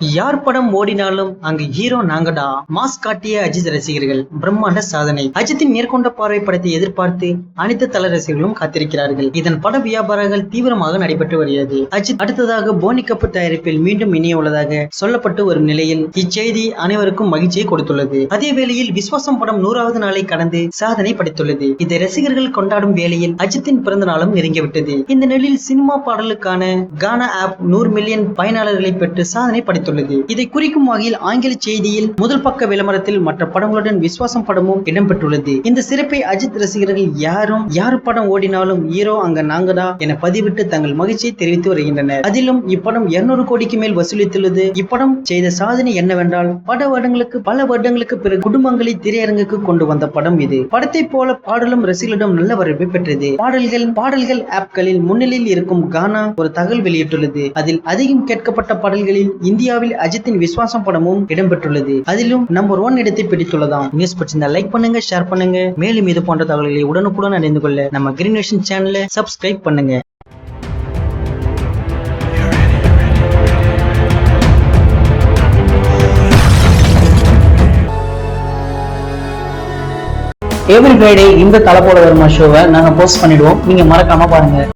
யார் படம் ஓடினாலும் அங்கு ஹீரோ நாங்கடா மாஸ் காட்டிய அஜித் ரசிகர்கள் பிரம்மாண்ட சாதனை. அஜித்தின் நேர்கொண்ட பார்வை படத்தை எதிர்பார்த்து அனைத்து தல ரசிகர்களும் காத்திருக்கிறார்கள். இதன் பட வியாபாரங்கள் தீவிரமாக நடைபெற்று வருகிறது. அஜித் அடுத்ததாக போனி கபூர் தயாரிப்பில் மீண்டும் இணைய உள்ளதாக சொல்லப்பட்டு வரும் நிலையில் இச்செய்தி அனைவருக்கும் மகிழ்ச்சியை கொடுத்துள்ளது. அதே வேளையில் விஸ்வாசம் படம் 100வது நாளை கடந்து சாதனை படைத்துள்ளது. இதை ரசிகர்கள் கொண்டாடும் வேளையில் அஜித்தின் பிறந்த நாளும் நெருங்கிவிட்டது. இந்த நிலையில் சினிமா பாடலுக்கான கானா ஆப் 100 மில்லியன் பயனாளர்களை பெற்று சாதனை படைத்துள்ளது. இதை குறிக்கும் வகையில் ஆங்கில செய்தியில் முதல் பக்க விளம்பரத்தில் மற்ற படங்களுடன் விஸ்வாசம் படமும் இடம்பெற்றுள்ளது. இந்த சிறப்பை அஜித் ரசிகர்கள் யார் படம் ஓடினாலும் ஹீரோ அங்க நாங்கடா என பதிவிட்டு தங்கள் மகிழ்ச்சியை தெரிவித்து வருகின்றனர். அதிலும் இப்படம் 200 கோடிக்கு மேல் வசூலித்துள்ளது. இப்படம் செய்த சாதனை என்னவென்றால் பல வருடங்களுக்கு பிறகு குடும்பங்களை திரையரங்குக்கு கொண்டு வந்த படம் இது. படத்தை போல பாடலும் ரசிகர்களிடம் நல்ல வரவேற்பை பெற்றது. பாடல்கள் ஆப்களில் முன்னிலையில் இருக்கும் கானா ஒரு தகவல் வெளியிட்டுள்ளது. அதில் அதிகம் கேட்கப்பட்ட பாடல்களில் இந்தியாவில் அஜித்தின் விஸ்வாசம் படமும் இடம்பெற்றுள்ளது. அதிலும் நம்பர் 1 இடத்தை பிடித்துள்ளதாம். நியூஸ் பிடிச்சிருந்தா லைக் பண்ணுங்க, ஷேர் பண்ணுங்க. மேலும் இது போன்ற தகவல்களை உடனுக்குடன் அறிந்து கொள்ள நம்ம கிரீன் நேஷன் சேனலை சப்ஸ்கிரைப் பண்ணுங்க. எவ்ரி ஃப்ரைடே இந்த தலப்போட வருமா ஷோவை நாங்க போஸ்ட் பண்ணிடுவோம். நீங்க மறக்காம பாருங்க.